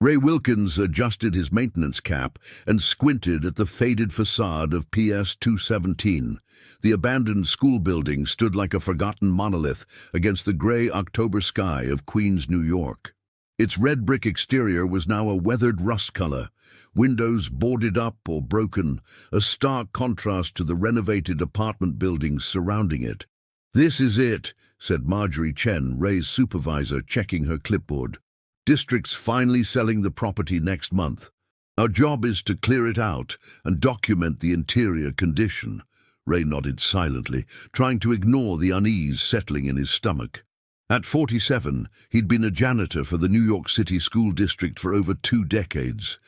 Ray Wilkins adjusted his maintenance cap and squinted at the faded facade of PS 217. The abandoned school building stood like a forgotten monolith against the gray October sky of Queens, New York. Its red brick exterior was now a weathered rust color, windows boarded up or broken, a stark contrast to the renovated apartment buildings surrounding it. "This is it," said Marjorie Chen, Ray's supervisor, checking her clipboard. "District's finally selling the property next month. Our job is to clear it out and document the interior condition." Ray nodded silently, trying to ignore the unease settling in his stomach. At 47, he'd been a janitor for the New York City School District for over 2 decades.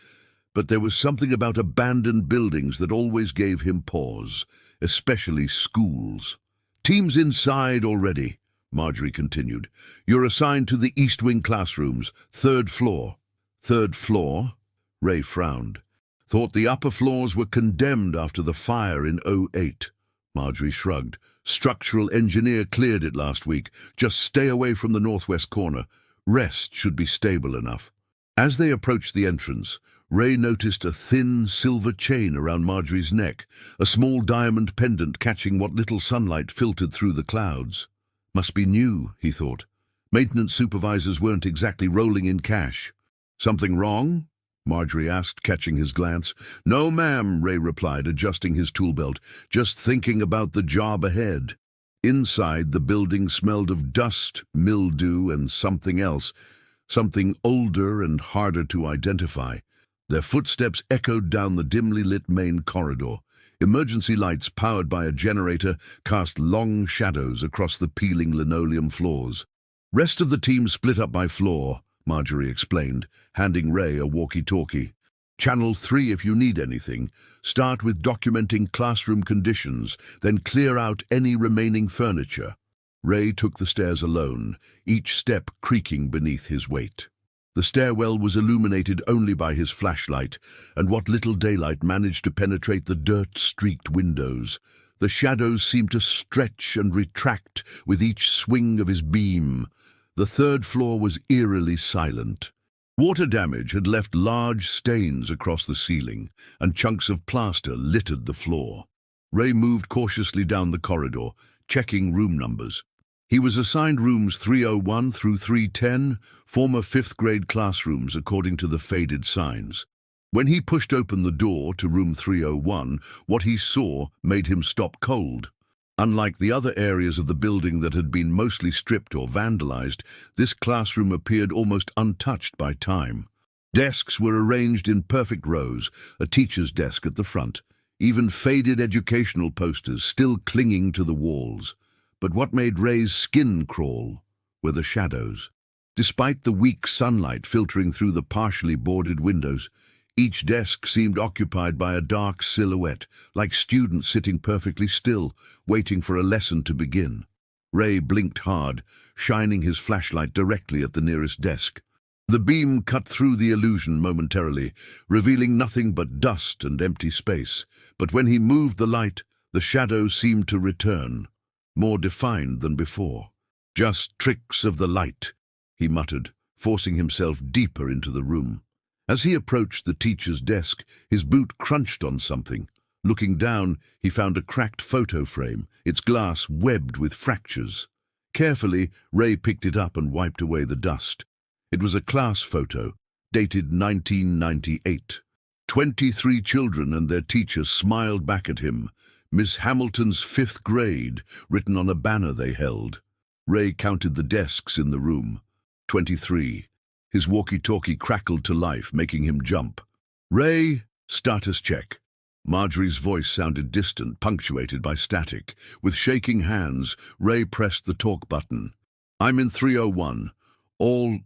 But there was something about abandoned buildings that always gave him pause, especially schools. "Team's inside already," Marjorie continued. "You're assigned to the East Wing classrooms, 3rd floor. 3rd floor? Ray frowned. "Thought the upper floors were condemned after the fire in '08. Marjorie shrugged. "Structural engineer cleared it last week. Just stay away from the northwest corner. Rest should be stable enough." As they approached the entrance, Ray noticed a thin silver chain around Marjorie's neck, a small diamond pendant catching what little sunlight filtered through the clouds. Must be new, he thought. Maintenance supervisors weren't exactly rolling in cash. "Something wrong?" Marjorie asked, catching his glance. "No, ma'am," Ray replied, adjusting his tool belt. "Just thinking about the job ahead." Inside, the building smelled of dust, mildew, and something else, something older and harder to identify. Their footsteps echoed down the dimly lit main corridor. Emergency lights powered by a generator cast long shadows across the peeling linoleum floors. "Rest of the team split up by floor," Marjorie explained, handing Ray a walkie-talkie. "Channel 3 if you need anything. Start with documenting classroom conditions, then clear out any remaining furniture." Ray took the stairs alone, each step creaking beneath his weight. The stairwell was illuminated only by his flashlight, and what little daylight managed to penetrate the dirt-streaked windows. The shadows seemed to stretch and retract with each swing of his beam. The 3rd floor was eerily silent. Water damage had left large stains across the ceiling, and chunks of plaster littered the floor. Ray moved cautiously down the corridor, checking room numbers. He was assigned rooms 301 through 310, former 5th-grade classrooms according to the faded signs. When he pushed open the door to room 301, what he saw made him stop cold. Unlike the other areas of the building that had been mostly stripped or vandalized, this classroom appeared almost untouched by time. Desks were arranged in perfect rows, a teacher's desk at the front, even faded educational posters still clinging to the walls. But what made Ray's skin crawl were the shadows. Despite the weak sunlight filtering through the partially boarded windows, each desk seemed occupied by a dark silhouette, like students sitting perfectly still, waiting for a lesson to begin. Ray blinked hard, shining his flashlight directly at the nearest desk. The beam cut through the illusion momentarily, revealing nothing but dust and empty space. But when he moved the light, the shadows seemed to return, more defined than before. "Just tricks of the light," he muttered, forcing himself deeper into the room. As he approached the teacher's desk, his boot crunched on something. Looking down, he found a cracked photo frame, its glass webbed with fractures. Carefully, Ray picked it up and wiped away the dust. It was a class photo, dated 1998. 23 children and their teacher smiled back at him. Miss Hamilton's 5th grade, written on a banner they held. Ray counted the desks in the room. 23. His walkie-talkie crackled to life, making him jump. "Ray, status check." Marjorie's voice sounded distant, punctuated by static. With shaking hands, Ray pressed the talk button. "I'm in 301. All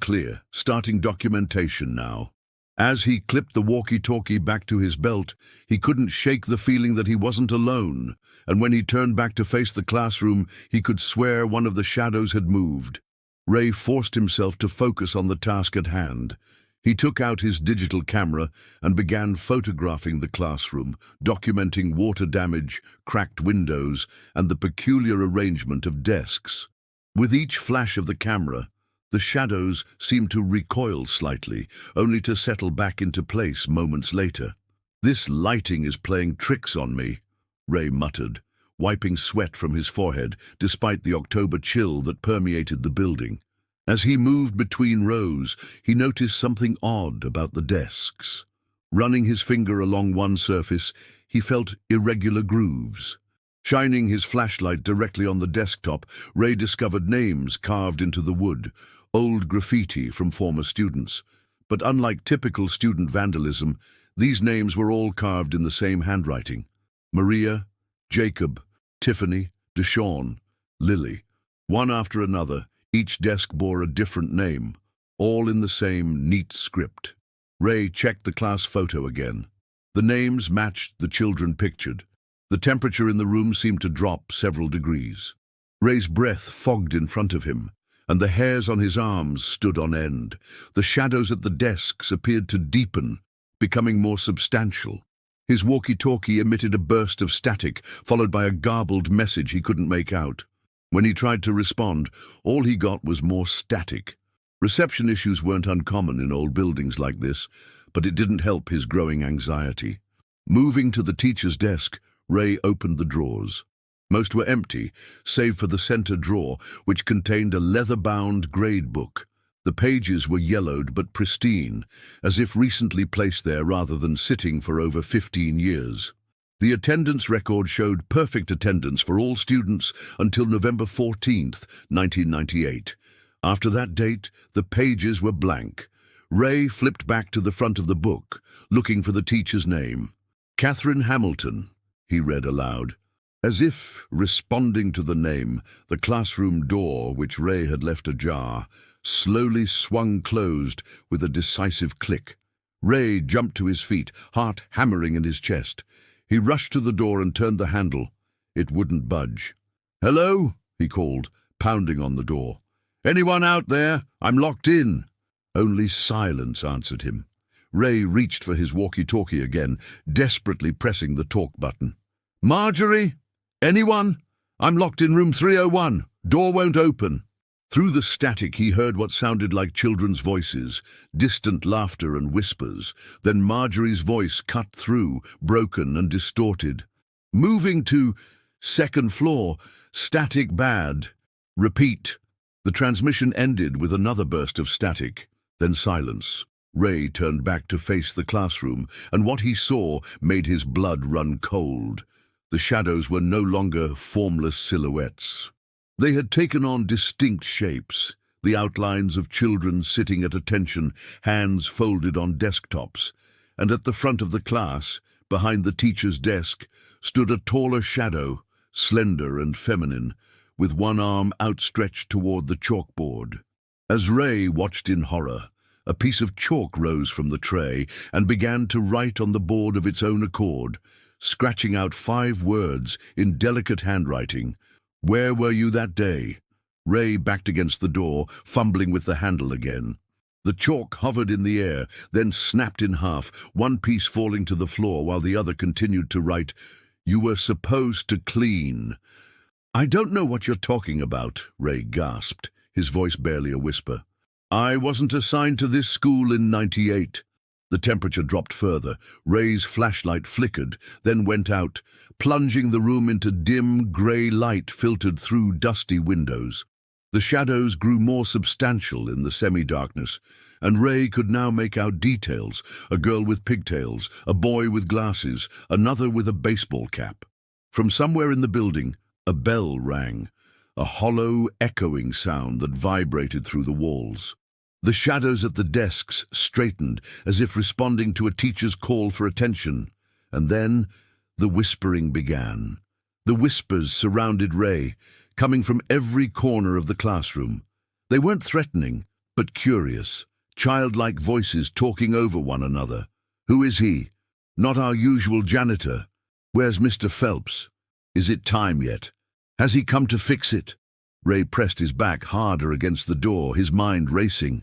clear. Starting documentation now." As he clipped the walkie-talkie back to his belt, he couldn't shake the feeling that he wasn't alone, and when he turned back to face the classroom, he could swear one of the shadows had moved. Ray forced himself to focus on the task at hand. He took out his digital camera and began photographing the classroom, documenting water damage, cracked windows, and the peculiar arrangement of desks. With each flash of the camera, The shadows seemed to recoil slightly, only to settle back into place moments later. "This lighting is playing tricks on me," Ray muttered, wiping sweat from his forehead despite the October chill that permeated the building. As he moved between rows, he noticed something odd about the desks. Running his finger along one surface, he felt irregular grooves. Shining his flashlight directly on the desktop, Ray discovered names carved into the wood, old graffiti from former students. But unlike typical student vandalism, these names were all carved in the same handwriting. Maria, Jacob, Tiffany, Deshawn, Lily. One after another, each desk bore a different name, all in the same neat script. Ray checked the class photo again. The names matched the children pictured. The temperature in the room seemed to drop several degrees. Ray's breath fogged in front of him, and the hairs on his arms stood on end. The shadows at the desks appeared to deepen, becoming more substantial. His walkie-talkie emitted a burst of static, followed by a garbled message he couldn't make out. When he tried to respond, all he got was more static. Reception issues weren't uncommon in old buildings like this, but it didn't help his growing anxiety. Moving to the teacher's desk, Ray opened the drawers. Most were empty, save for the center drawer, which contained a leather-bound grade book. The pages were yellowed but pristine, as if recently placed there rather than sitting for over 15 years. The attendance record showed perfect attendance for all students until November 14th, 1998. After that date, the pages were blank. Ray flipped back to the front of the book, looking for the teacher's name. "Catherine Hamilton," he read aloud. As if responding to the name, the classroom door, which Ray had left ajar, slowly swung closed with a decisive click. Ray jumped to his feet, heart hammering in his chest. He rushed to the door and turned the handle. It wouldn't budge. "Hello?" he called, pounding on the door. "Anyone out there? I'm locked in." Only silence answered him. Ray reached for his walkie-talkie again, desperately pressing the talk button. "Marjorie? Anyone? I'm locked in room 301. Door won't open." Through the static he heard what sounded like children's voices, distant laughter and whispers. Then Marjorie's voice cut through, broken and distorted. "Moving to second floor. Static bad. Repeat." The transmission ended with another burst of static, then silence. Ray turned back to face the classroom, and what he saw made his blood run cold. The shadows were no longer formless silhouettes. They had taken on distinct shapes, the outlines of children sitting at attention, hands folded on desktops. And at the front of the class, behind the teacher's desk, stood a taller shadow, slender and feminine, with one arm outstretched toward the chalkboard. As Ray watched in horror, a piece of chalk rose from the tray and began to write on the board of its own accord, scratching out 5 words in delicate handwriting. "Where were you that day?" Ray backed against the door, fumbling with the handle again. The chalk hovered in the air, then snapped in half, one piece falling to the floor while the other continued to write, "You were supposed to clean." "I don't know what you're talking about," Ray gasped, his voice barely a whisper. "I wasn't assigned to this school in '98. The temperature dropped further. Ray's flashlight flickered, then went out, plunging the room into dim, grey light filtered through dusty windows. The shadows grew more substantial in the semi-darkness, and Ray could now make out details: a girl with pigtails, a boy with glasses, another with a baseball cap. From somewhere in the building, a bell rang, a hollow, echoing sound that vibrated through the walls. The shadows at the desks straightened, as if responding to a teacher's call for attention. And then the whispering began. The whispers surrounded Ray, coming from every corner of the classroom. They weren't threatening, but curious, childlike voices talking over one another. "Who is he? Not our usual janitor. Where's Mr. Phelps? Is it time yet? Has he come to fix it?" Ray pressed his back harder against the door, his mind racing.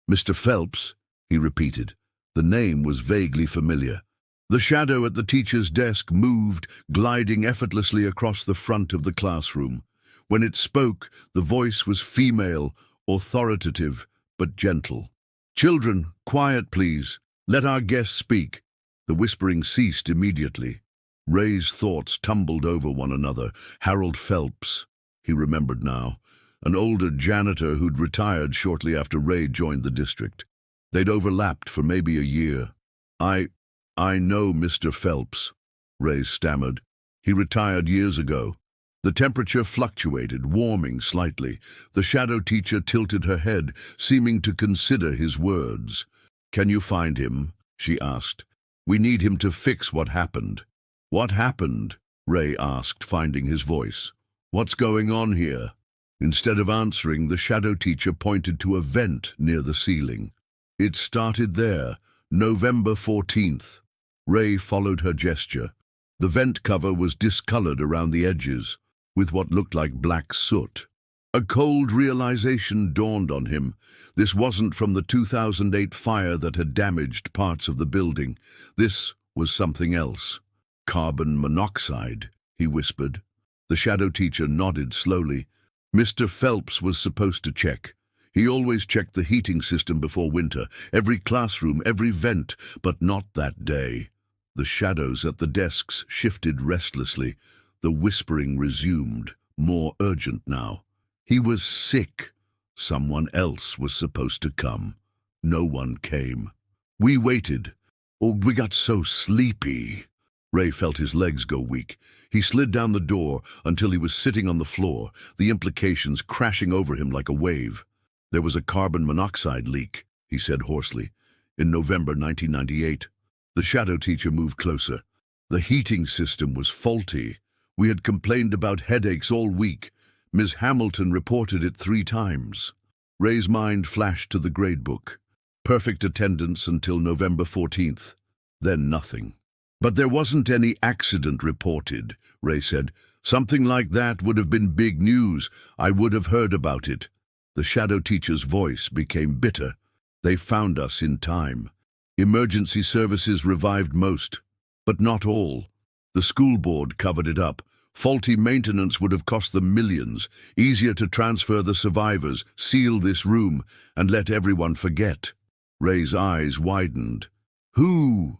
"Mr. Phelps," he repeated. The name was vaguely familiar. The shadow at the teacher's desk moved, gliding effortlessly across the front of the classroom. When it spoke, the voice was female, authoritative but gentle. "Children, quiet please. Let our guest speak." The whispering ceased immediately. Ray's thoughts tumbled over one another. Harold Phelps, he remembered now, an older janitor who'd retired shortly after Ray joined the district. They'd overlapped for maybe a year. I know Mr. Phelps," Ray stammered. "He retired years ago." The temperature fluctuated, warming slightly. The shadow teacher tilted her head, seeming to consider his words. "Can you find him?" she asked. "We need him to fix what happened." "What happened?" Ray asked, finding his voice. "What's going on here?" Instead of answering, the shadow teacher pointed to a vent near the ceiling. "It started there, November 14th. Ray followed her gesture. The vent cover was discolored around the edges, with what looked like black soot. A cold realization dawned on him. This wasn't from the 2008 fire that had damaged parts of the building. This was something else. "Carbon monoxide," he whispered. The shadow teacher nodded slowly. "Mr. Phelps was supposed to check. He always checked the heating system before winter, every classroom, every vent, but not that day." The shadows at the desks shifted restlessly. The whispering resumed, more urgent now. He was sick. Someone else was supposed to come. No one came. "We waited. Oh, we got so sleepy." Ray felt his legs go weak. He slid down the door until he was sitting on the floor, the implications crashing over him like a wave. "There was a carbon monoxide leak," he said hoarsely, "in November 1998. The shadow teacher moved closer. "The heating system was faulty. We had complained about headaches all week. Ms. Hamilton reported it 3 times. Ray's mind flashed to the gradebook. Perfect attendance until November 14th. Then nothing. "But there wasn't any accident reported," Ray said. "Something like that would have been big news. I would have heard about it." The shadow teacher's voice became bitter. "They found us in time. Emergency services revived most, but not all. The school board covered it up. Faulty maintenance would have cost them millions. Easier to transfer the survivors, seal this room, and let everyone forget." Ray's eyes widened. Who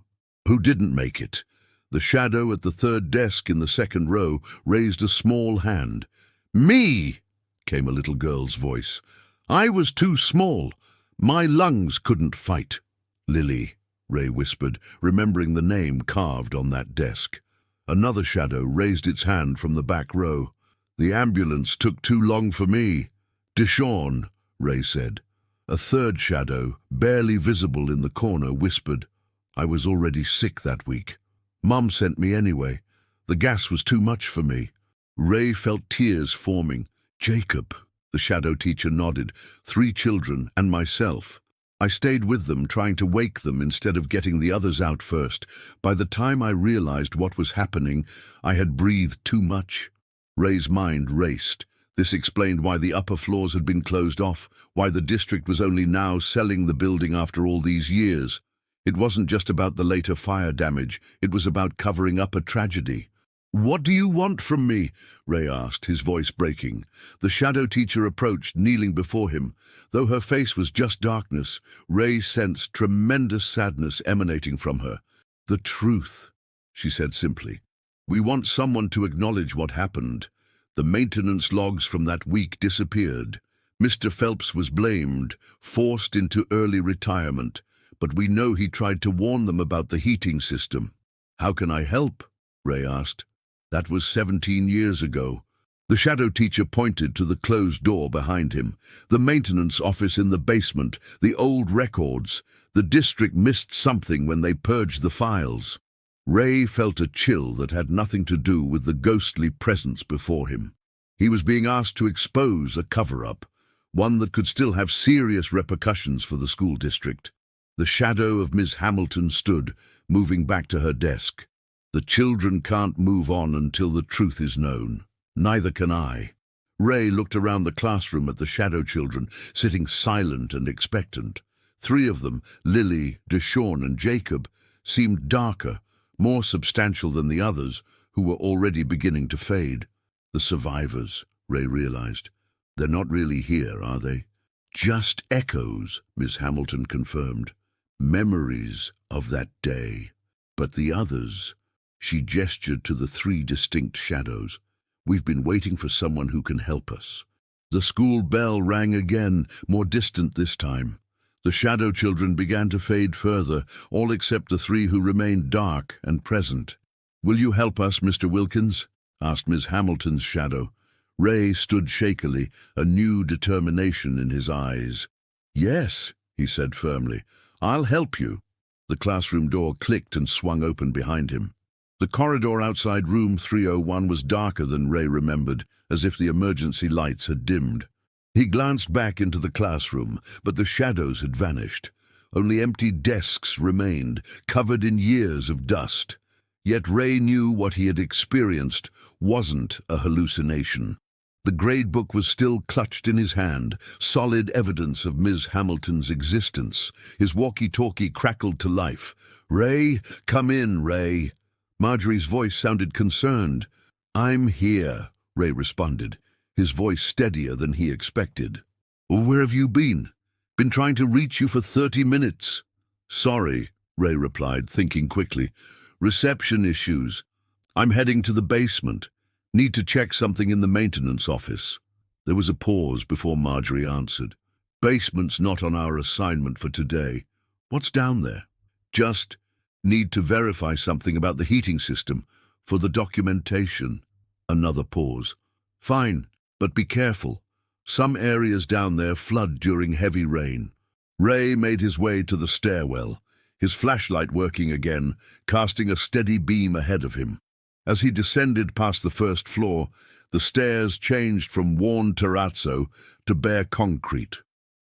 didn't make it?" The shadow at the third desk in the second row raised a small hand. "Me!" came a little girl's voice. "I was too small. My lungs couldn't fight." "Lily," Ray whispered, remembering the name carved on that desk. Another shadow raised its hand from the back row. "The ambulance took too long for me." "Deshawn," Ray said. A third shadow, barely visible in the corner, whispered, "I was already sick that week. Mum sent me anyway. The gas was too much for me." Ray felt tears forming. "Jacob," the shadow teacher nodded. "3 children and myself. I stayed with them, trying to wake them instead of getting the others out first. By the time I realized what was happening, I had breathed too much." Ray's mind raced. This explained why the upper floors had been closed off, why the district was only now selling the building after all these years. It wasn't just about the later fire damage, it was about covering up a tragedy. "What do you want from me?" Ray asked, his voice breaking. The shadow teacher approached, kneeling before him. Though her face was just darkness, Ray sensed tremendous sadness emanating from her. "The truth," she said simply. "We want someone to acknowledge what happened. The maintenance logs from that week disappeared. Mr. Phelps was blamed, forced into early retirement, but we know he tried to warn them about the heating system." "How can I help?" Ray asked. "That was 17 years ago." The shadow teacher pointed to the closed door behind him. "The maintenance office in the basement, the old records. The district missed something when they purged the files." Ray felt a chill that had nothing to do with the ghostly presence before him. He was being asked to expose a cover-up, one that could still have serious repercussions for the school district. The shadow of Miss Hamilton stood, moving back to her desk. "The children can't move on until the truth is known. Neither can I." Ray looked around the classroom at the shadow children, sitting silent and expectant. 3 of them, Lily, Deshawn, and Jacob, seemed darker, more substantial than the others, who were already beginning to fade. "The survivors," Ray realized. "They're not really here, are they? Just echoes, Miss Hamilton confirmed. Memories of that day. But the others, she gestured to the 3 distinct shadows. We've been waiting for someone who can help us. The school bell rang again, more distant this time. The shadow children began to fade further, all except the 3 who remained dark and present. "Will you help us, Mr. Wilkins?" asked Miss Hamilton's shadow. Ray stood shakily, a new determination in his eyes. "Yes," he said firmly, "I'll help you." The classroom door clicked and swung open behind him. The corridor outside room 301 was darker than Ray remembered, as if the emergency lights had dimmed. He glanced back into the classroom, but the shadows had vanished. Only empty desks remained, covered in years of dust. Yet Ray knew what he had experienced wasn't a hallucination. The grade book was still clutched in his hand, solid evidence of Ms. Hamilton's existence. His walkie-talkie crackled to life. "Ray, come in, Ray." Marjorie's voice sounded concerned. "I'm here," Ray responded, his voice steadier than he expected. "Where have you been? Been trying to reach you for 30 minutes. "Sorry," Ray replied, thinking quickly. "Reception issues. I'm heading to the basement. Need to check something in the maintenance office." There was a pause before Marjorie answered. "Basement's not on our assignment for today. What's down there?" "Just need to verify something about the heating system for the documentation." Another pause. "Fine, but be careful. Some areas down there flood during heavy rain." Ray made his way to the stairwell, his flashlight working again, casting a steady beam ahead of him. As he descended past the first floor, the stairs changed from worn terrazzo to bare concrete.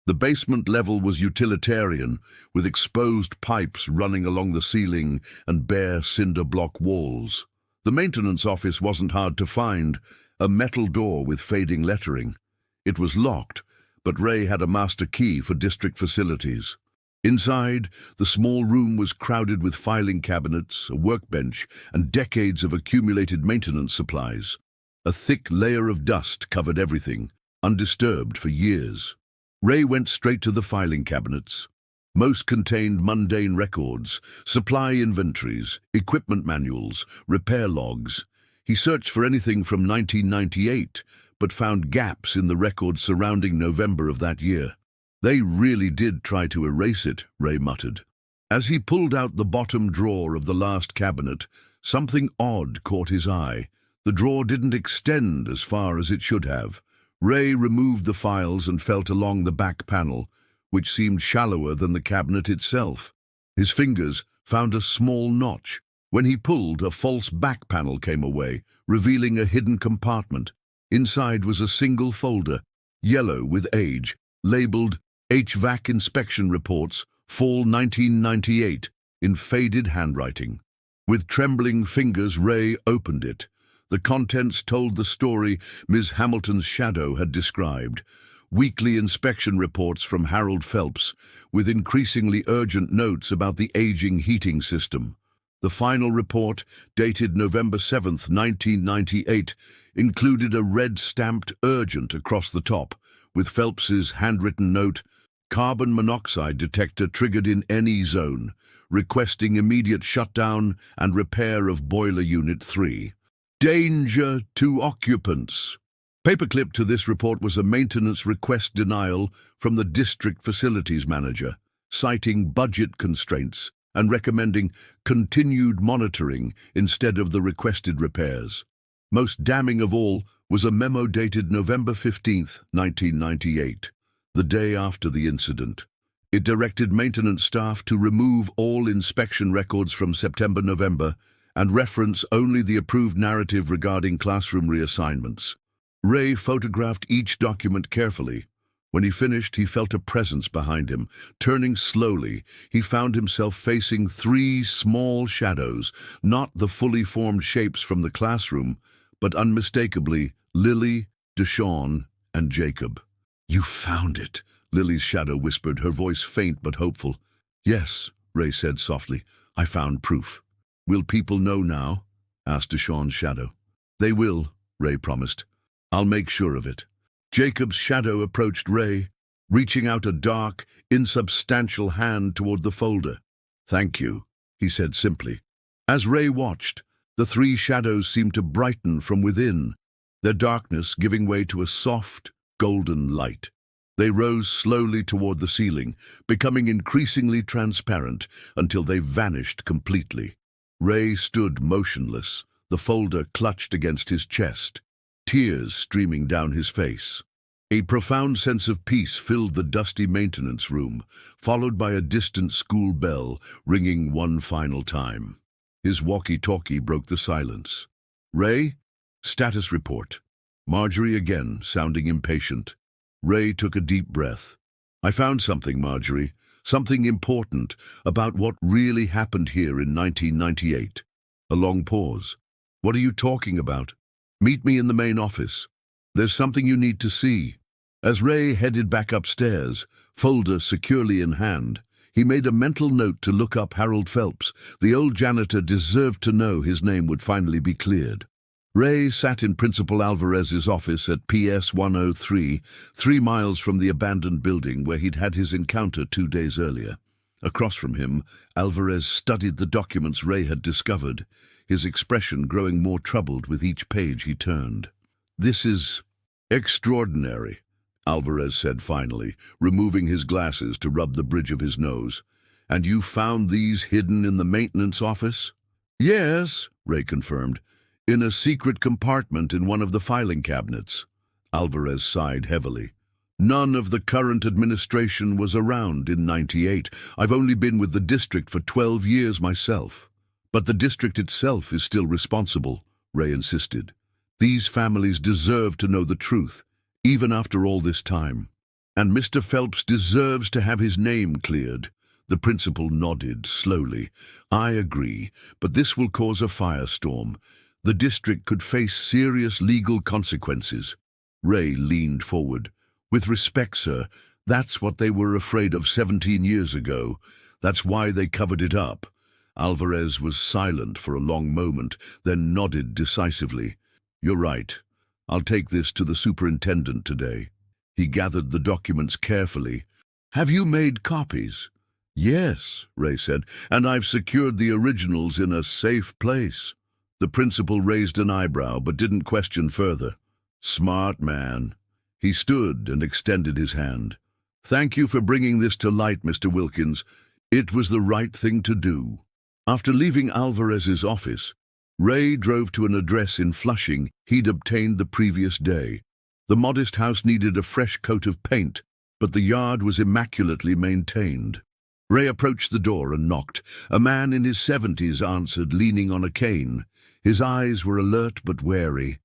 The basement level was utilitarian, with exposed pipes running along the ceiling and bare cinder block walls. The maintenance office wasn't hard to find, a metal door with fading lettering. It was locked, but Ray had a master key for district facilities. Inside, the small room was crowded with filing cabinets, a workbench, and decades of accumulated maintenance supplies. A thick layer of dust covered everything, undisturbed for years. Ray went straight to the filing cabinets. Most contained mundane records, supply inventories, equipment manuals, repair logs. He searched for anything from 1998, but found gaps in the records surrounding November of that year. "They really did try to erase it," Ray muttered. As he pulled out the bottom drawer of the last cabinet, something odd caught his eye. The drawer didn't extend as far as it should have. Ray removed the files and felt along the back panel, which seemed shallower than the cabinet itself. His fingers found a small notch. When he pulled, a false back panel came away, revealing a hidden compartment. Inside was a single folder, yellow with age, labeled HVAC Inspection Reports, Fall 1998, in faded handwriting. With trembling fingers, Ray opened it. The contents told the story Ms. Hamilton's shadow had described. Weekly inspection reports from Harold Phelps, with increasingly urgent notes about the aging heating system. The final report, dated November 7th, 1998, included a red-stamped urgent across the top, with Phelps's handwritten note, "Carbon monoxide detector triggered in any zone, requesting immediate shutdown and repair of boiler unit 3. Danger to occupants." Paperclip to this report was a maintenance request denial from the district facilities manager, citing budget constraints and recommending continued monitoring instead of the requested repairs. Most damning of all was a memo dated November 15th, 1998, the day after the incident. It directed maintenance staff to remove all inspection records from September-November and reference only the approved narrative regarding classroom reassignments. Ray photographed each document carefully. When he finished, he felt a presence behind him. Turning slowly, he found himself facing 3 small shadows, not the fully formed shapes from the classroom, but unmistakably Lily, Deshawn, and Jacob. "You found it," Lily's shadow whispered, her voice faint but hopeful. "Yes," Ray said softly, "I found proof." "Will people know now?" asked Deshawn's shadow. "They will," Ray promised. "I'll make sure of it." Jacob's shadow approached Ray. reaching out a dark, insubstantial hand toward the folder. "Thank you," he said simply. As Ray watched, the three shadows seemed to brighten from within, their darkness giving way to a soft, golden light. They rose slowly toward the ceiling, becoming increasingly transparent until they vanished completely. Ray stood motionless, the folder clutched against his chest, tears streaming down his face. A profound sense of peace filled the dusty maintenance room, followed by a distant school bell ringing one final time. His walkie-talkie broke the silence. "Ray, status report." Marjorie again, sounding impatient. Ray took a deep breath. "I found something, Marjorie. Something important about what really happened here in 1998. A long pause. "What are you talking about?" "Meet me in the main office. There's something you need to see." As Ray headed back upstairs, folder securely in hand, he made a mental note to look up Harold Phelps. The old janitor deserved to know his name would finally be cleared. Ray sat in Principal Alvarez's office at PS 103, 3 miles from the abandoned building where he'd had his encounter 2 days earlier. Across from him, Alvarez studied the documents Ray had discovered, his expression growing more troubled with each page he turned. "This is extraordinary," Alvarez said finally, removing his glasses to rub the bridge of his nose. "And you found these hidden in the maintenance office?" "Yes," Ray confirmed. "In a secret compartment in one of the filing cabinets." Alvarez sighed heavily. "None of the current administration was around in '98. I've only been with the district for 12 years myself." "But the district itself is still responsible," Ray insisted. "These families deserve to know the truth, even after all this time. And Mr. Phelps deserves to have his name cleared." The principal nodded slowly. "I agree, but this will cause a firestorm. The district could face serious legal consequences." Ray leaned forward. "With respect, sir, that's what they were afraid of 17 years ago. That's why they covered it up." Alvarez was silent for a long moment, then nodded decisively. "You're right. I'll take this to the superintendent today." He gathered the documents carefully. "Have you made copies?" "Yes," Ray said, "and I've secured the originals in a safe place." The principal raised an eyebrow but didn't question further. "Smart man." He stood and extended his hand. "Thank you for bringing this to light, Mr. Wilkins. It was the right thing to do." After leaving Alvarez's office, Ray drove to an address in Flushing he'd obtained the previous day. The modest house needed a fresh coat of paint, but the yard was immaculately maintained. Ray approached the door and knocked. A man in his 70s answered, leaning on a cane. His eyes were alert but wary.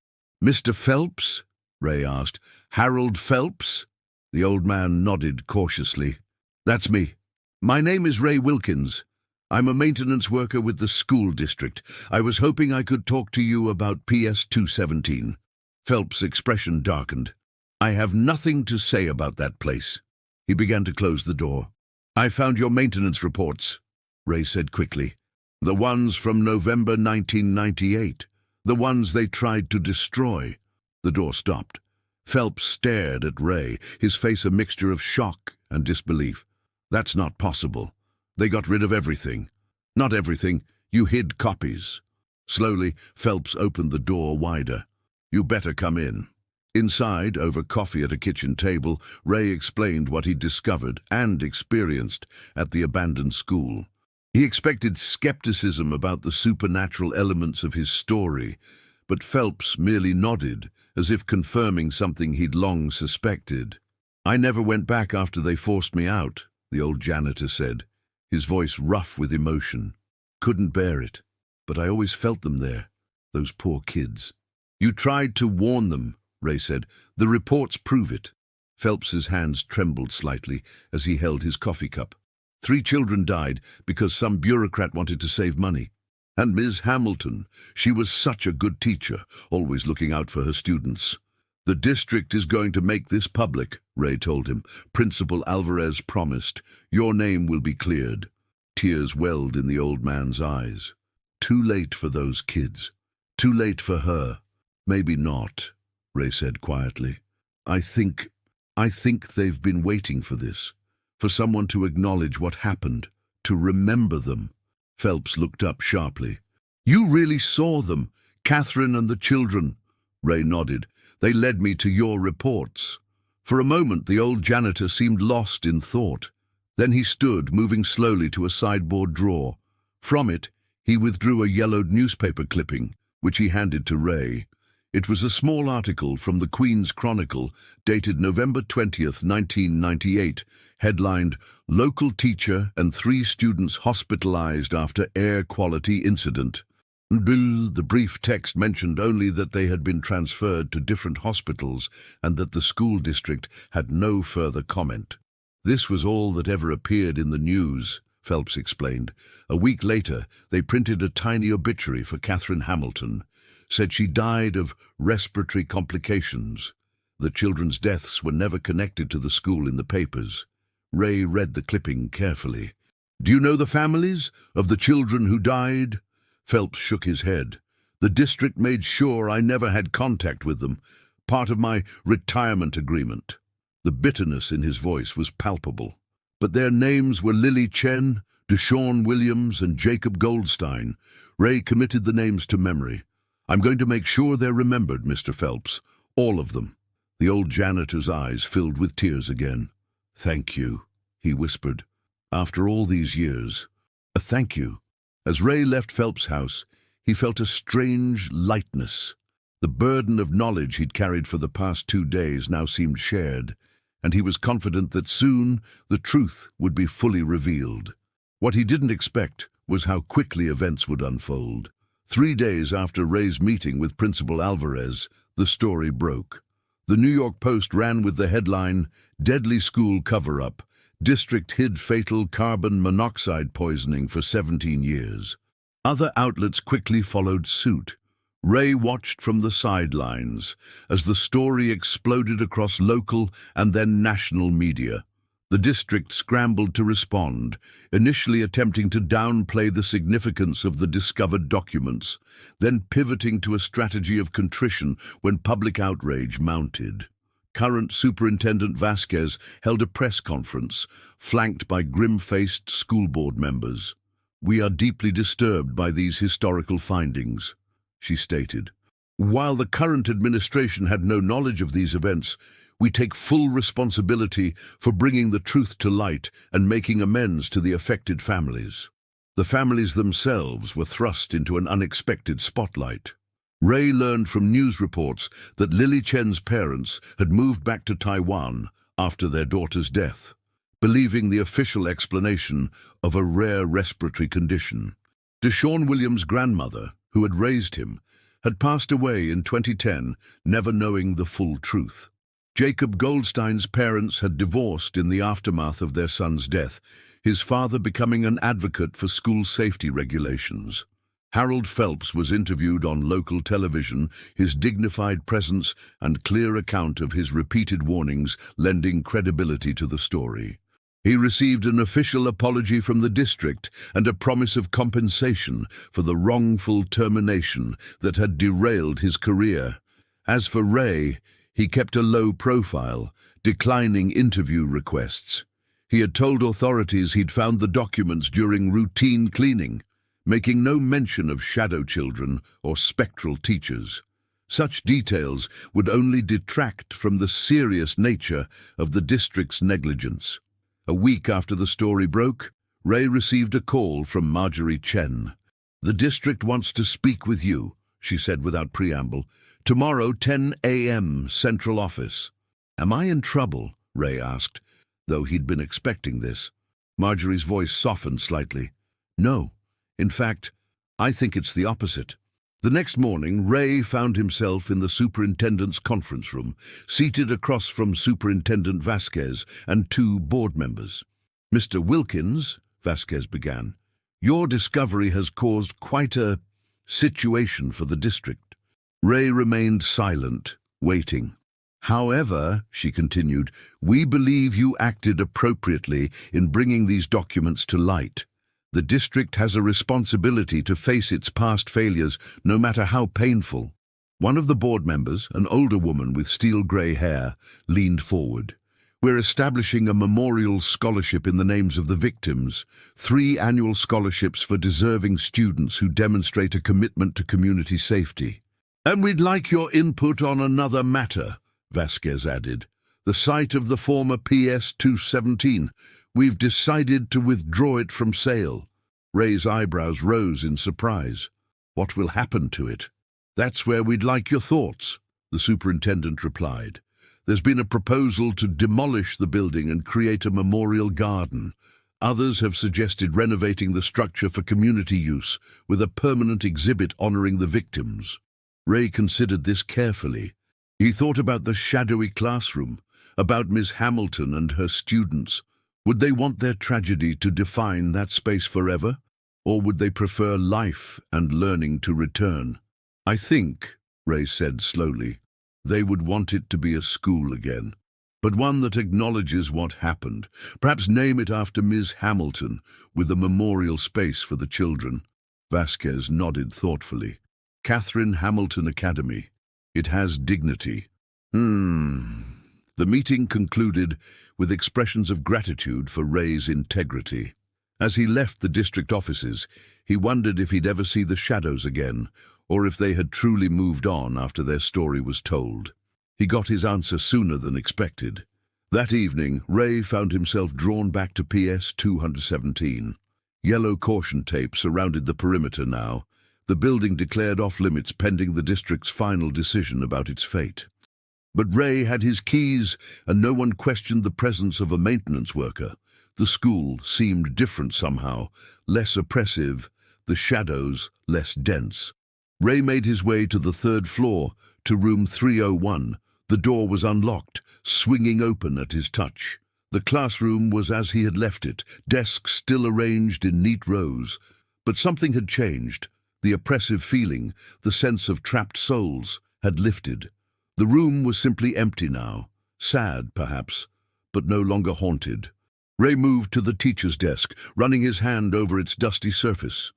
"Mr. Phelps?" Ray asked. "Harold Phelps?" The old man nodded cautiously. "That's me. My name is Ray Wilkins. I'm a maintenance worker with the school district. I was hoping I could talk to you about PS 217. Phelps' expression darkened. "I have nothing to say about that place." He began to close the door. "I found your maintenance reports," Ray said quickly. "The ones from November 1998. The ones they tried to destroy." The door stopped. Phelps stared at Ray, his face a mixture of shock and disbelief. "That's not possible. They got rid of everything." "Not everything. You hid copies." Slowly, Phelps opened the door wider. "You better come in." Inside, over coffee at a kitchen table, Ray explained what he'd discovered and experienced at the abandoned school. He expected skepticism about the supernatural elements of his story, but Phelps merely nodded, as if confirming something he'd long suspected. "I never went back after they forced me out," the old janitor said, his voice rough with emotion. "Couldn't bear it, but I always felt them there, those poor kids." "You tried to warn them," Ray said. "The reports prove it." Phelps's hands trembled slightly as he held his coffee cup. 3 children died because some bureaucrat wanted to save money. And Ms. Hamilton, she was such a good teacher, always looking out for her students. "The district is going to make this public," Ray told him. "Principal Alvarez promised. Your name will be cleared." Tears welled in the old man's eyes. Too late for those kids. Too late for her. "Maybe not," Ray said quietly. "I think I think they've been waiting for this, for someone to acknowledge what happened, to remember them. Phelps looked up sharply. You really saw them, Catherine and the children? Ray nodded. They led me to your reports. For a moment, the old janitor seemed lost in thought. Then he stood, moving slowly to a sideboard drawer. From it, he withdrew a yellowed newspaper clipping, which he handed to Ray. It was a small article from the Queen's Chronicle, dated November 20th, 1998, headlined, Local Teacher and 3 Students Hospitalized After Air Quality Incident. The brief text mentioned only that they had been transferred to different hospitals and that the school district had no further comment. This was all that ever appeared in the news, Phelps explained. A week later, they printed a tiny obituary for Catherine Hamilton, said she died of respiratory complications. The children's deaths were never connected to the school in the papers. Ray read the clipping carefully. Do you know the families of the children who died? Phelps shook his head. The district made sure I never had contact with them, part of my retirement agreement. The bitterness in his voice was palpable. But their names were Lily Chen, Deshaun Williams, and Jacob Goldstein. Ray committed the names to memory. I'm going to make sure they're remembered, Mr. Phelps. All of them. The old janitor's eyes filled with tears again. Thank you, he whispered. After all these years, a thank you. As Ray left Phelps' house, he felt a strange lightness. The burden of knowledge he'd carried for the past 2 days now seemed shared, and he was confident that soon the truth would be fully revealed. What he didn't expect was how quickly events would unfold. 3 days after Ray's meeting with Principal Alvarez, the story broke. The New York Post ran with the headline, Deadly School Cover-Up. District hid fatal carbon monoxide poisoning for 17 years. Other outlets quickly followed suit. Ray watched from the sidelines as the story exploded across local and then national media. The district scrambled to respond, initially attempting to downplay the significance of the discovered documents, then pivoting to a strategy of contrition when public outrage mounted. Current Superintendent Vasquez held a press conference, flanked by grim-faced school board members. We are deeply disturbed by these historical findings, she stated. While the current administration had no knowledge of these events, we take full responsibility for bringing the truth to light and making amends to the affected families. The families themselves were thrust into an unexpected spotlight. Ray learned from news reports that Lily Chen's parents had moved back to Taiwan after their daughter's death, believing the official explanation of a rare respiratory condition. Deshaun Williams' grandmother, who had raised him, had passed away in 2010, never knowing the full truth. Jacob Goldstein's parents had divorced in the aftermath of their son's death, his father becoming an advocate for school safety regulations. Harold Phelps was interviewed on local television, his dignified presence and clear account of his repeated warnings lending credibility to the story. He received an official apology from the district and a promise of compensation for the wrongful termination that had derailed his career. As for Ray, he kept a low profile, declining interview requests. He had told authorities he'd found the documents during routine cleaning, making no mention of shadow children or spectral teachers. Such details would only detract from the serious nature of the district's negligence. A week after the story broke, Ray received a call from Marjorie Chen. The district wants to speak with you, she said without preamble. Tomorrow, 10 a.m., central office. Am I in trouble? Ray asked, though he'd been expecting this. Marjorie's voice softened slightly. No. In fact, I think it's the opposite. The next morning, Ray found himself in the superintendent's conference room, seated across from Superintendent Vasquez and 2 board members. Mr. Wilkins, Vasquez began, your discovery has caused quite a situation for the district. Ray remained silent, waiting. However, she continued, we believe you acted appropriately in bringing these documents to light. The district has a responsibility to face its past failures, no matter how painful. One of the board members, an older woman with steel-grey hair, leaned forward. We're establishing a memorial scholarship in the names of the victims, 3 annual scholarships for deserving students who demonstrate a commitment to community safety. And we'd like your input on another matter, Vasquez added. The site of the former PS-217. We've decided to withdraw it from sale. Ray's eyebrows rose in surprise. What will happen to it? That's where we'd like your thoughts, the superintendent replied. There's been a proposal to demolish the building and create a memorial garden. Others have suggested renovating the structure for community use with a permanent exhibit honoring the victims. Ray considered this carefully. He thought about the shadowy classroom, about Miss Hamilton and her students. Would they want their tragedy to define that space forever? Or would they prefer life and learning to return? I think, Ray said slowly, they would want it to be a school again, but one that acknowledges what happened. Perhaps name it after Ms. Hamilton, with a memorial space for the children. Vasquez nodded thoughtfully. Catherine Hamilton Academy. It has dignity. The meeting concluded with expressions of gratitude for Ray's integrity. As he left the district offices, he wondered if he'd ever see the shadows again, or if they had truly moved on after their story was told. He got his answer sooner than expected. That evening, Ray found himself drawn back to PS-217. Yellow caution tape surrounded the perimeter now. The building declared off-limits pending the district's final decision about its fate. But Ray had his keys, and no one questioned the presence of a maintenance worker. The school seemed different somehow, less oppressive, the shadows less dense. Ray made his way to the 3rd floor, to room 301. The door was unlocked, swinging open at his touch. The classroom was as he had left it, desks still arranged in neat rows. But something had changed. The oppressive feeling, the sense of trapped souls, had lifted. The room was simply empty now, sad perhaps, but no longer haunted. Ray moved to the teacher's desk, running his hand over its dusty surface.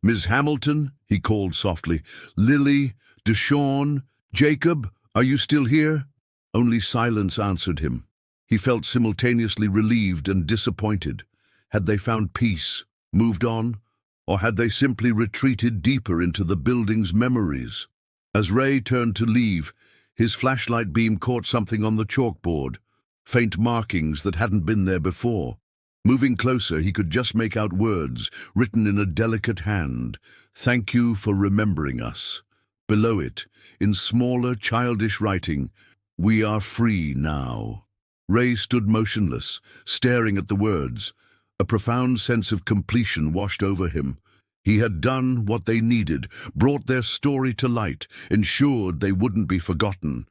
"Ms. Hamilton," he called softly. "Lily, Deshawn, Jacob, are you still here?" Only silence answered him. He felt simultaneously relieved and disappointed. Had they found peace, moved on, or had they simply retreated deeper into the building's memories? As Ray turned to leave, his flashlight beam caught something on the chalkboard, faint markings that hadn't been there before. Moving closer, he could just make out words, written in a delicate hand. "Thank you for remembering us." Below it, in smaller, childish writing, "We are free now." Ray stood motionless, staring at the words. A profound sense of completion washed over him. He had done what they needed, brought their story to light, ensured they wouldn't be forgotten.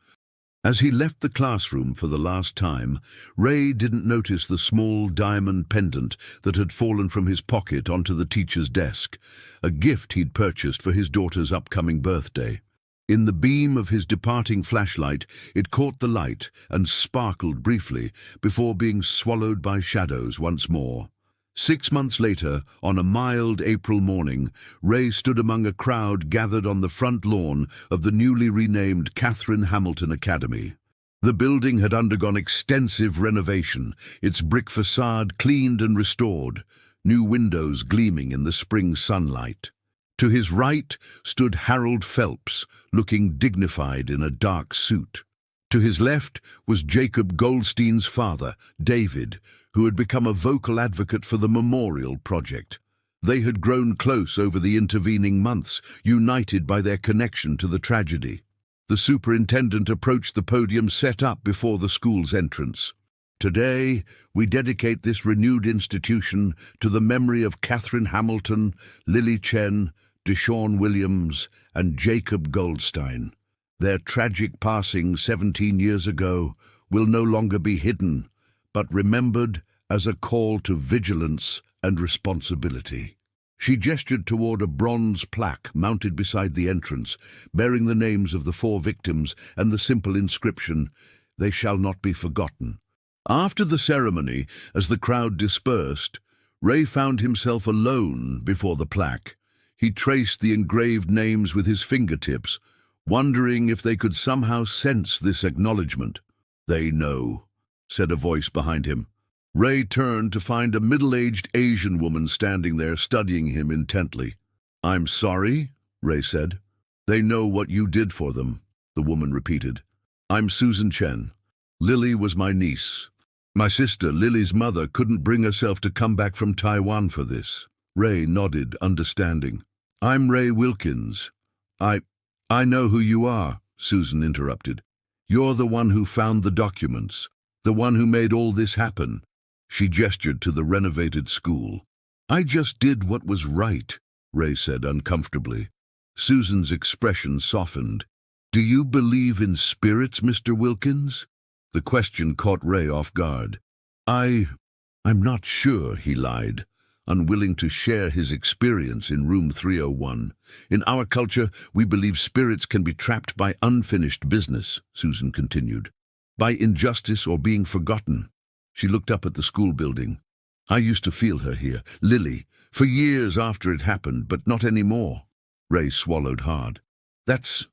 As he left the classroom for the last time, Ray didn't notice the small diamond pendant that had fallen from his pocket onto the teacher's desk, a gift he'd purchased for his daughter's upcoming birthday. In the beam of his departing flashlight, it caught the light and sparkled briefly before being swallowed by shadows once more. 6 months later, on a mild April morning, Ray stood among a crowd gathered on the front lawn of the newly renamed Catherine Hamilton Academy. The building had undergone extensive renovation, its brick facade cleaned and restored, new windows gleaming in the spring sunlight. To his right stood Harold Phelps, looking dignified in a dark suit. To his left was Jacob Goldstein's father, David, who had become a vocal advocate for the memorial project. They had grown close over the intervening months, united by their connection to the tragedy. The superintendent approached the podium set up before the school's entrance. "Today, we dedicate this renewed institution to the memory of Catherine Hamilton, Lily Chen, Deshawn Williams, and Jacob Goldstein. Their tragic passing 17 years ago will no longer be hidden, but remembered as a call to vigilance and responsibility." She gestured toward a bronze plaque mounted beside the entrance, bearing the names of the 4 victims and the simple inscription, "They shall not be forgotten." After the ceremony, as the crowd dispersed, Ray found himself alone before the plaque. He traced the engraved names with his fingertips, wondering if they could somehow sense this acknowledgement. "They know," said a voice behind him. Ray turned to find a middle-aged Asian woman standing there studying him intently. "I'm sorry," Ray said. "They know what you did for them," the woman repeated. "I'm Susan Chen. Lily was my niece. My sister, Lily's mother, couldn't bring herself to come back from Taiwan for this." Ray nodded, understanding. "I'm Ray Wilkins. I know who you are," Susan interrupted. "You're the one who found the documents, the one who made all this happen." She gestured to the renovated school. "I just did what was right," Ray said uncomfortably. Susan's expression softened. "Do you believe in spirits, Mr. Wilkins?" The question caught Ray off guard. I'm not sure," he lied, unwilling to share his experience in room 301. "In our culture, we believe spirits can be trapped by unfinished business," Susan continued. "By injustice or being forgotten." She looked up at the school building. "I used to feel her here, Lily, for years after it happened, but not anymore." Ray swallowed hard. That's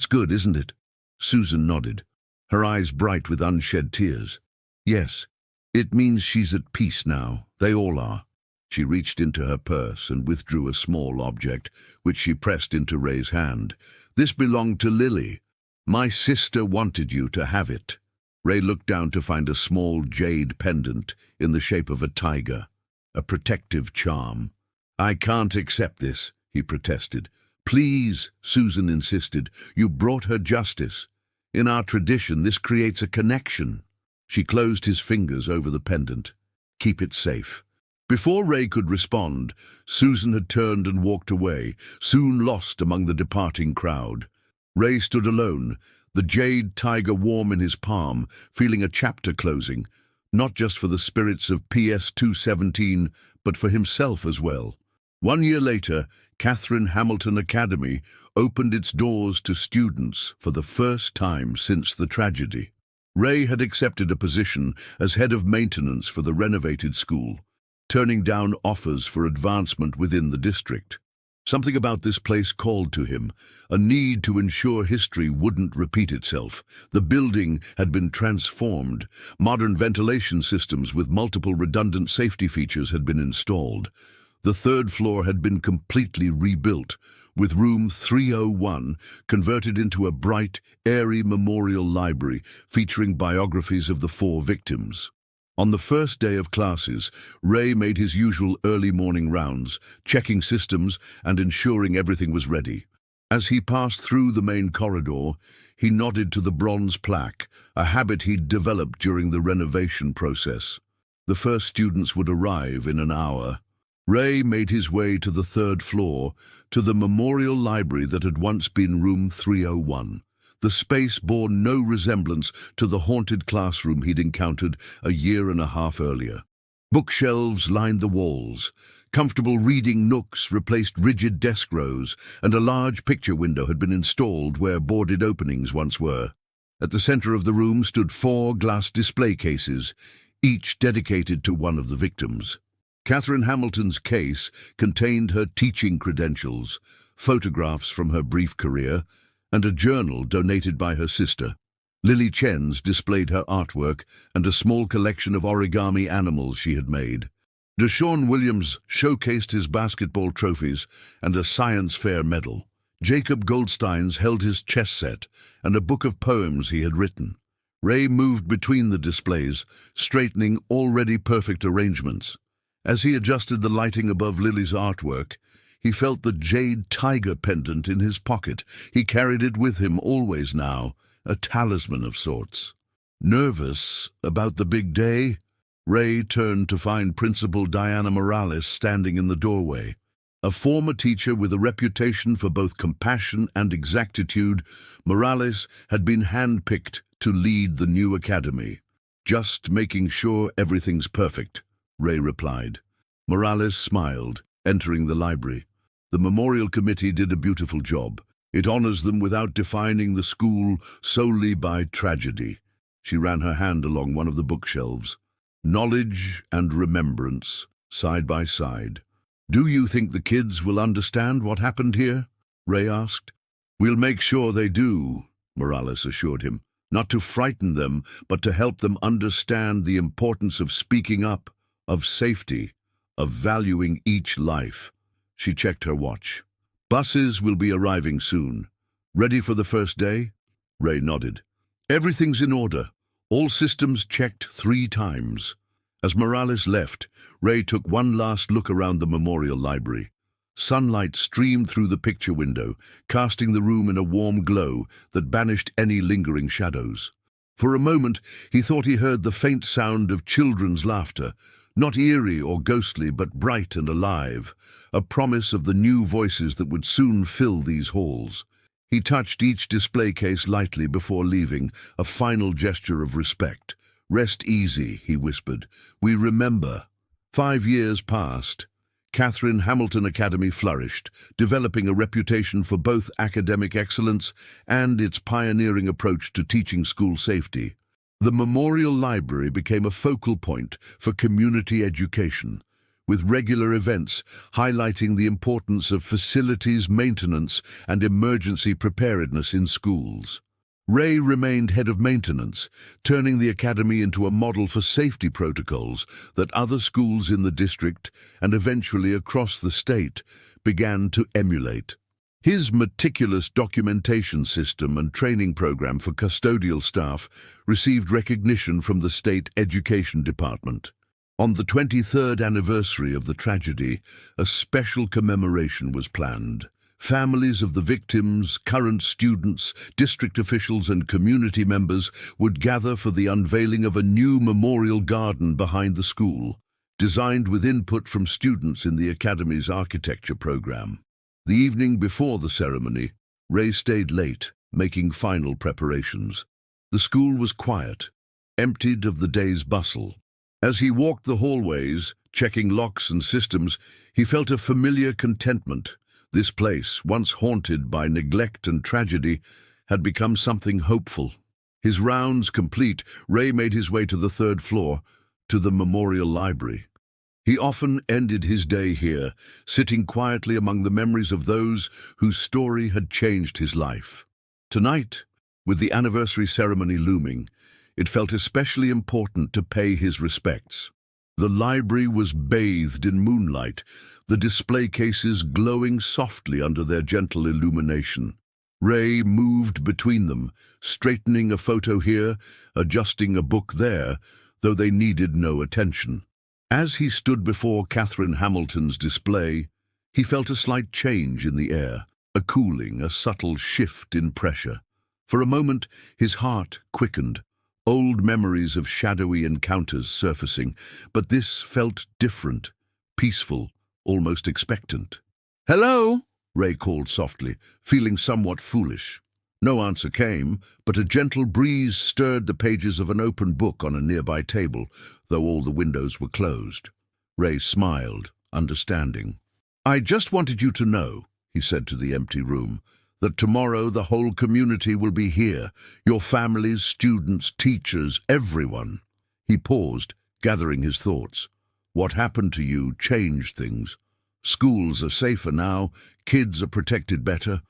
good, isn't it?" Susan nodded, her eyes bright with unshed tears. "Yes, it means she's at peace now. They all are." She reached into her purse and withdrew a small object, which she pressed into Ray's hand. "This belonged to Lily. My sister wanted you to have it." Ray looked down to find a small jade pendant in the shape of a tiger, a protective charm. "I can't accept this," he protested. "Please," Susan insisted. "You brought her justice. In our tradition, this creates a connection." She closed his fingers over the pendant. "Keep it safe." Before Ray could respond, Susan had turned and walked away, soon lost among the departing crowd. Ray stood alone, the jade tiger warm in his palm, feeling a chapter closing, not just for the spirits of PS 217, but for himself as well. 1 year later, Catherine Hamilton Academy opened its doors to students for the first time since the tragedy. Ray had accepted a position as head of maintenance for the renovated school, turning down offers for advancement within the district. Something about this place called to him, a need to ensure history wouldn't repeat itself. The building had been transformed. Modern ventilation systems with multiple redundant safety features had been installed. The third floor had been completely rebuilt, with room 301 converted into a bright, airy memorial library featuring biographies of the 4 victims. On the first day of classes, Ray made his usual early morning rounds, checking systems and ensuring everything was ready. As he passed through the main corridor, he nodded to the bronze plaque, a habit he'd developed during the renovation process. The first students would arrive in an hour. Ray made his way to the 3rd floor, to the memorial library that had once been room 301. The space bore no resemblance to the haunted classroom he'd encountered a year and a half earlier. Bookshelves lined the walls. Comfortable reading nooks replaced rigid desk rows, and a large picture window had been installed where boarded openings once were. At the center of the room stood 4 glass display cases, each dedicated to one of the victims. Catherine Hamilton's case contained her teaching credentials, photographs from her brief career, and a journal donated by her sister. Lily Chen's displayed her artwork and a small collection of origami animals she had made. Deshaun Williams showcased his basketball trophies and a science fair medal. Jacob Goldstein's held his chess set and a book of poems he had written. Ray moved between the displays, straightening already perfect arrangements. As he adjusted the lighting above Lily's artwork, he felt the jade tiger pendant in his pocket. He carried it with him always now, a talisman of sorts. Nervous about the big day, Ray turned to find Principal Diana Morales standing in the doorway. A former teacher with a reputation for both compassion and exactitude, Morales had been handpicked to lead the new academy. "Just making sure everything's perfect," Ray replied. Morales smiled, entering the library. "The memorial committee did a beautiful job. It honors them without defining the school solely by tragedy." She ran her hand along one of the bookshelves. "Knowledge and remembrance, side by side." "Do you think the kids will understand what happened here?" Ray asked. "We'll make sure they do," Morales assured him. not to frighten them, but to help them understand the importance of speaking up, of safety, of valuing each life. She checked her watch. Buses will be arriving soon. Ready for the first day? Ray nodded. Everything's in order. All systems checked 3 times. As Morales left, Ray took one last look around the memorial library. Sunlight streamed through the picture window, casting the room in a warm glow that banished any lingering shadows. For a moment, he thought he heard the faint sound of children's laughter, not eerie or ghostly, but bright and alive, a promise of the new voices that would soon fill these halls. He touched each display case lightly before leaving, a final gesture of respect. "Rest easy," he whispered. "We remember." 5 years passed. Catherine Hamilton Academy flourished, developing a reputation for both academic excellence and its pioneering approach to teaching school safety. The Memorial Library became a focal point for community education, with regular events highlighting the importance of facilities maintenance and emergency preparedness in schools. Ray remained head of maintenance, turning the academy into a model for safety protocols that other schools in the district and eventually across the state began to emulate. His meticulous documentation system and training program for custodial staff received recognition from the state education department. On the 23rd anniversary of the tragedy, a special commemoration was planned. Families of the victims, current students, district officials and community members would gather for the unveiling of a new memorial garden behind the school, designed with input from students in the academy's architecture program. The evening before the ceremony, Ray stayed late, making final preparations. The school was quiet, emptied of the day's bustle. As he walked the hallways, checking locks and systems, he felt a familiar contentment. This place, once haunted by neglect and tragedy, had become something hopeful. His rounds complete, Ray made his way to the 3rd floor, to the Memorial Library. He often ended his day here, sitting quietly among the memories of those whose story had changed his life. Tonight, with the anniversary ceremony looming, it felt especially important to pay his respects. The library was bathed in moonlight, the display cases glowing softly under their gentle illumination. Ray moved between them, straightening a photo here, adjusting a book there, though they needed no attention. As he stood before Catherine Hamilton's display, he felt a slight change in the air, a cooling, a subtle shift in pressure. For a moment, his heart quickened, old memories of shadowy encounters surfacing, but this felt different, peaceful, almost expectant. "Hello?" Ray called softly, feeling somewhat foolish. No answer came, but a gentle breeze stirred the pages of an open book on a nearby table, though all the windows were closed. Ray smiled, understanding. "I just wanted you to know," he said to the empty room, "that tomorrow the whole community will be here, your families, students, teachers, everyone." He paused, gathering his thoughts. What happened to you changed things. Schools are safer now, kids are protected better.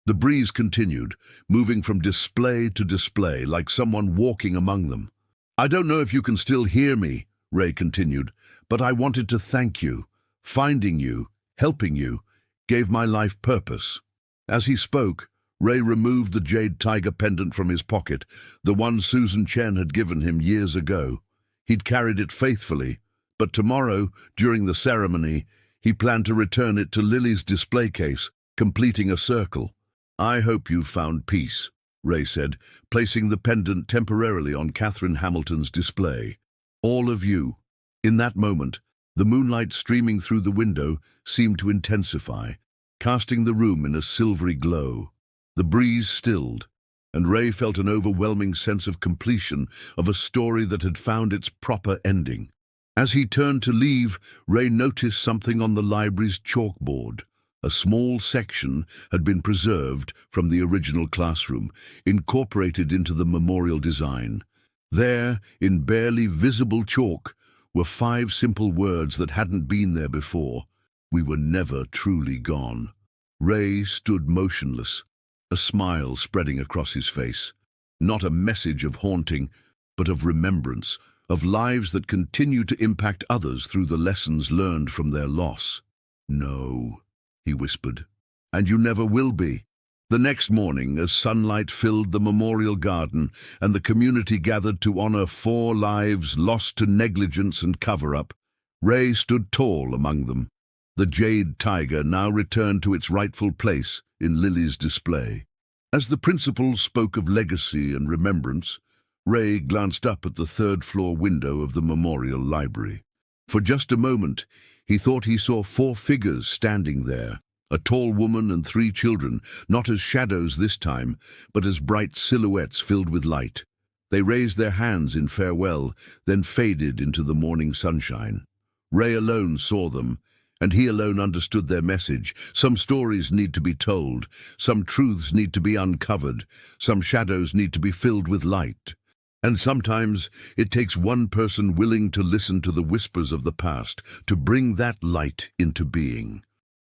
The breeze continued, moving from display to display, like someone walking among them. "I don't know if you can still hear me," Ray continued, "but I wanted to thank you. Finding you, helping you, gave my life purpose." As he spoke, Ray removed the jade tiger pendant from his pocket, the one Susan Chen had given him years ago. He'd carried it faithfully, but tomorrow, during the ceremony, he planned to return it to Lily's display case, completing a circle. "I hope you've found peace," Ray said, placing the pendant temporarily on Catherine Hamilton's display. "All of you." In that moment, the moonlight streaming through the window seemed to intensify, casting the room in a silvery glow. The breeze stilled, and Ray felt an overwhelming sense of completion, of a story that had found its proper ending. As he turned to leave, Ray noticed something on the library's chalkboard. A small section had been preserved from the original classroom, incorporated into the memorial design. There, in barely visible chalk, were 5 simple words that hadn't been there before. "We were never truly gone." Ray stood motionless, a smile spreading across his face. Not a message of haunting, but of remembrance, of lives that continue to impact others through the lessons learned from their loss. "No," he whispered, "and you never will be." The next morning, as sunlight filled the memorial garden and the community gathered to honor 4 lives lost to negligence and cover-up, Ray stood tall among them. The jade tiger now returned to its rightful place in Lily's display. As the principal spoke of legacy and remembrance, Ray glanced up at the 3rd-floor window of the memorial library. For just a moment, he thought he saw 4 figures standing there, a tall woman and 3 children, not as shadows this time, but as bright silhouettes filled with light. They raised their hands in farewell, then faded into the morning sunshine. Ray alone saw them, and he alone understood their message. Some stories need to be told, some truths need to be uncovered, some shadows need to be filled with light. And sometimes it takes one person willing to listen to the whispers of the past to bring that light into being.